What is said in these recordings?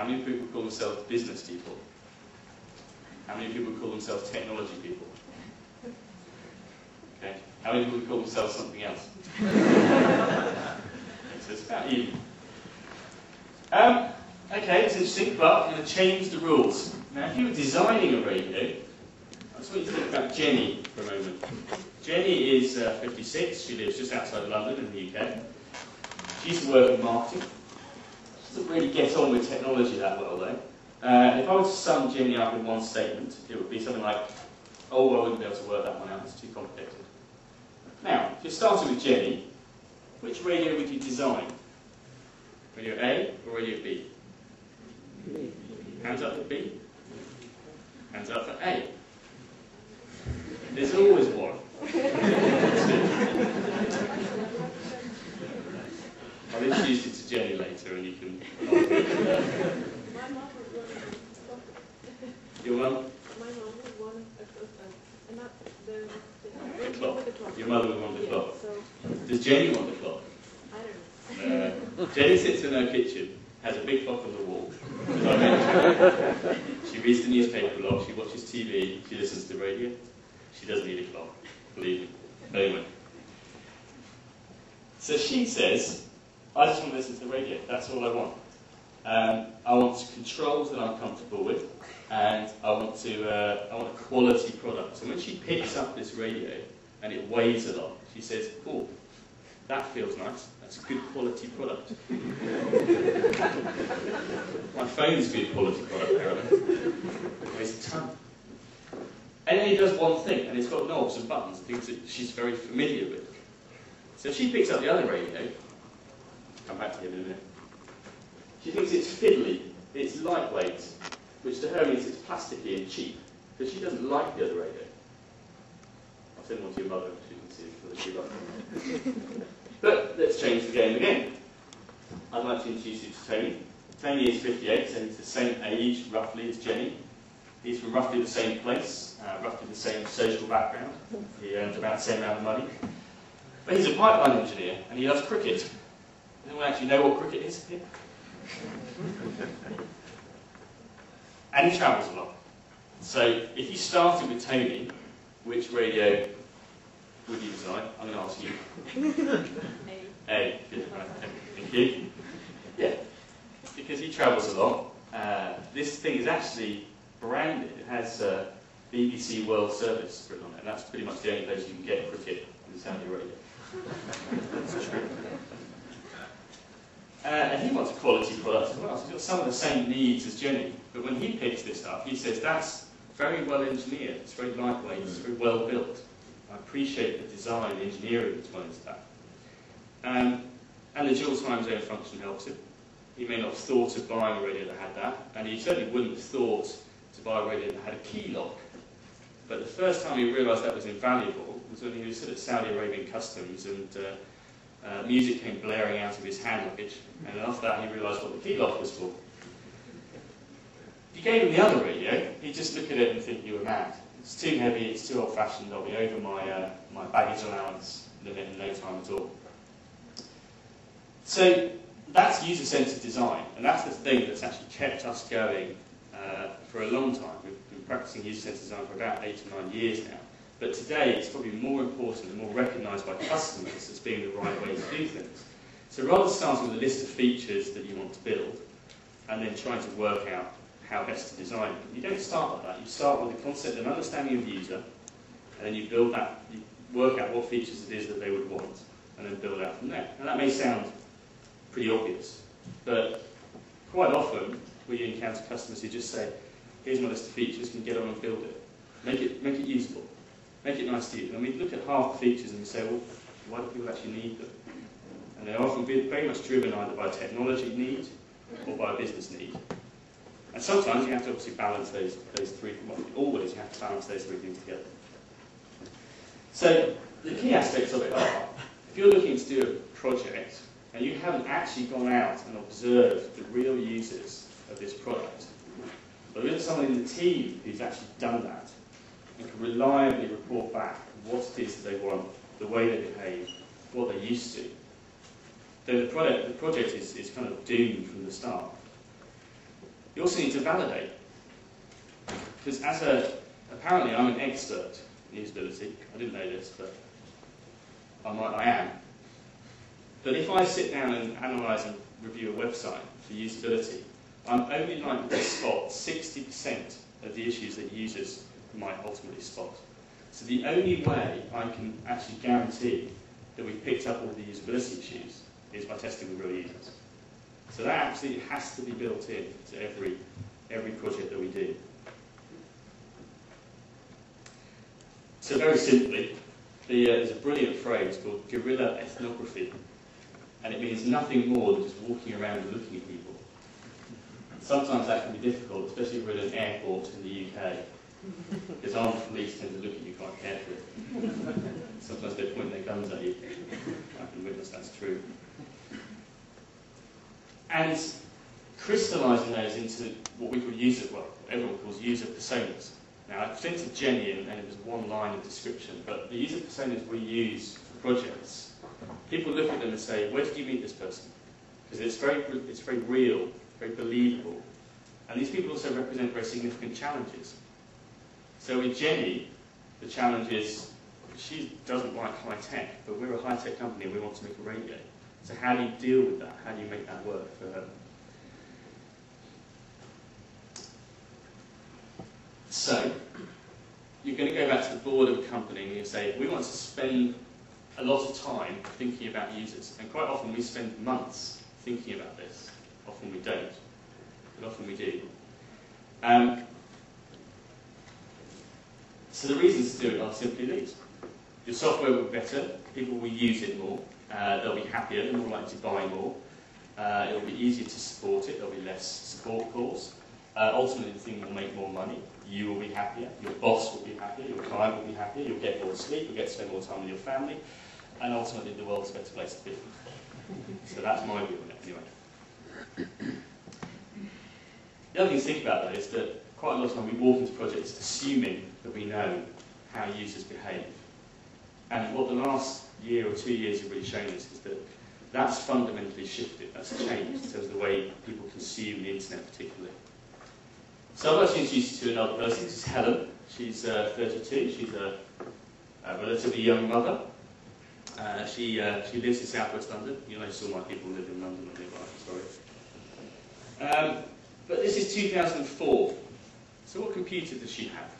How many people call themselves business people? How many people call themselves technology people? Okay. How many people call themselves something else? So it's about even. Okay, it's interesting, but I'm going to change the rules. Now, if you were designing a radio, I just want you to think about Jenny for a moment. Jenny is 56. She lives just outside of London in the UK. She used to work in marketing. She doesn't really get on with technology that well, though. If I were to sum Jenny up in one statement, it would be something like, oh, I wouldn't be able to work that one out, it's too complicated. Now, if you're starting with Jenny, which radio would you design? Radio A or radio B? Hands up for B. Hands up for A. There's always one. I'll introduce it to Jenny later and you can argue with her. My mom would want the clock. Your mum? My mom would want the clock. Your mother would want the clock. So does Jenny want the clock? I don't know. Jenny sits in her kitchen, has a big clock on the wall. As I mentioned. She reads the newspaper a lot, she watches TV, she listens to the radio. She doesn't need a clock, believe me. Anyway. So she says, I just want to listen to the radio, that's all I want. I want controls that I'm comfortable with, and I want a quality product. So when she picks up this radio and it weighs a lot, she says, oh, that feels nice. That's a good quality product. My phone's a good quality product, apparently. It weighs a ton. And then he does one thing, and it's got knobs and buttons, things that she's very familiar with. So she picks up the other radio. Come back to him in a minute. She thinks it's fiddly, it's lightweight, which to her means it's plasticky and cheap, because she doesn't like the other radio. I'll send one to your mother, so you can see it for the cheap. But let's change the game again. I'd like to introduce you to Tony. Tony is 58, so he's the same age, roughly, as Jenny. He's from roughly the same place, roughly the same social background. He earns about the same amount of money. But he's a pipeline engineer, and he loves cricket. Does anyone actually know what cricket is here? And he travels a lot. So if you started with Tony, which radio would you design? I'm going to ask you. A. Good. Right. Thank you. Yeah. Because he travels a lot. This thing is actually branded. It has BBC World Service written on it. And that's pretty much the only place you can get cricket in Saudi Arabia. That's true. And he wants a quality product as well. So he's got some of the same needs as Jenny. But when he picks this up, he says, that's very well engineered. It's very lightweight. It's very well built. I appreciate the design, the engineering that's went into that. And the dual time zone function helps him. He may not have thought of buying a radio that had that, and he certainly wouldn't have thought to buy a radio that had a key lock. But the first time he realised that was invaluable was when he was at Saudi Arabian customs and music came blaring out of his hand luggage, and then after that he realised what the key lock was for. If you gave him the other radio, he'd just look at it and think you were mad. It's too heavy, it's too old-fashioned, I'll be over my baggage allowance limit in no time at all. So that's user-centered design, and that's the thing that's actually kept us going for a long time. We've been practicing user-centered design for about 8 or 9 years now. But today it's probably more important and more recognised by customers as being the right way to do things. So rather than starting with a list of features that you want to build, and then trying to work out how best to design them, you don't start like that. You start with a concept and understanding of the user, and then you build that, you work out what features it is that they would want, and then build out from there. And that may sound pretty obvious, but quite often we encounter customers who just say, here's my list of features, can you get on and build it? Make it usable. Make it nice to use. And we look at half the features and we say, well, why do people actually need them? And they're often very much driven either by a technology need or by a business need. And sometimes you have to obviously balance those three, well, always you have to balance those three things together. So the key aspects of it are, if you're looking to do a project and you haven't actually gone out and observed the real users of this product, but there's someone in the team who's actually done that and can reliably report back what it is that they want, the way they behave, what they're used to, then the project is kind of doomed from the start. You also need to validate. Because apparently I'm an expert in usability. I didn't know this, but I am. But if I sit down and analyse and review a website for usability, I'm only likely to spot 60% of the issues that users might ultimately spot. So the only way I can actually guarantee that we've picked up all the usability issues is by testing with real users. So that absolutely has to be built in to every project that we do. So very simply, there's a brilliant phrase called guerrilla ethnography, and it means nothing more than just walking around and looking at people. Sometimes that can be difficult, especially if we're at an airport in the UK, because armed police tend to look at you quite carefully. Sometimes they point their guns at you. I can witness that's true. And crystallising those into what we call everyone calls user personas. Now, I presented Jenny, and it was one line of description, but the user personas we use for projects, people look at them and say, where did you meet this person? Because it's very real, very believable. And these people also represent very significant challenges. So with Jenny, the challenge is she doesn't like high tech, but we're a high tech company and we want to make a radio. So how do you deal with that? How do you make that work for her? So you're going to go back to the board of a company and you say, we want to spend a lot of time thinking about users. And quite often we spend months thinking about this. Often we don't, but often we do. So the reasons to do it are simply these. Your software will be better, people will use it more, they'll be happier, they're more likely to buy more, it'll be easier to support it, there'll be less support calls. Ultimately the thing will make more money, you will be happier, your boss will be happier, your client will be happier, you'll get more sleep, you'll get to spend more time with your family, and ultimately the world's a better place to be. So that's my view on it anyway. The other thing to think about though is that quite a lot of time we walk into projects assuming that we know how users behave. And what the last year or 2 years have really shown us is that that's fundamentally shifted, that's changed in terms of the way people consume the internet particularly. So I'd like to introduce you to another person. This is Helen. She's 32. She's a relatively young mother. She lives in southwest London. You know, all my people live in London or nearby, sorry. But this is 2004. So what computer does she have?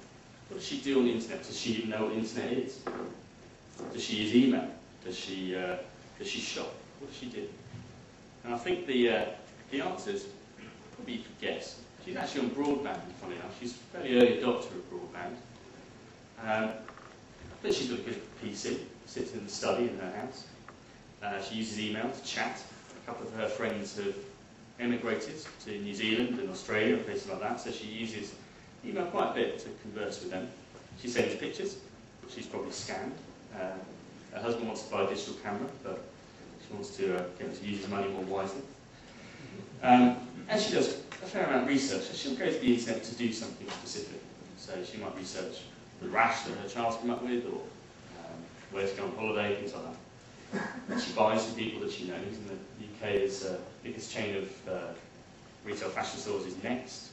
What does she do on the internet? Does she even know what the internet is? Does she use email? Does she shop? What does she do? And I think the answer is probably you could guess. She's actually on broadband, funny enough. She's a fairly early adopter of broadband. But she's got a good PC, sits in the study in her house. She uses email to chat. A couple of her friends have emigrated to New Zealand and Australia and places like that, so she uses email quite a bit to converse with them. She sends pictures, which she's probably scanned. Her husband wants to buy a digital camera, but she wants to get him to use his money more wisely. And she does a fair amount of research. So she'll go to the internet to do something specific. So she might research the rash that her child's come up with, or where to go on holiday, things like that. And she buys from people that she knows. In the UK, the biggest chain of retail fashion stores is Next.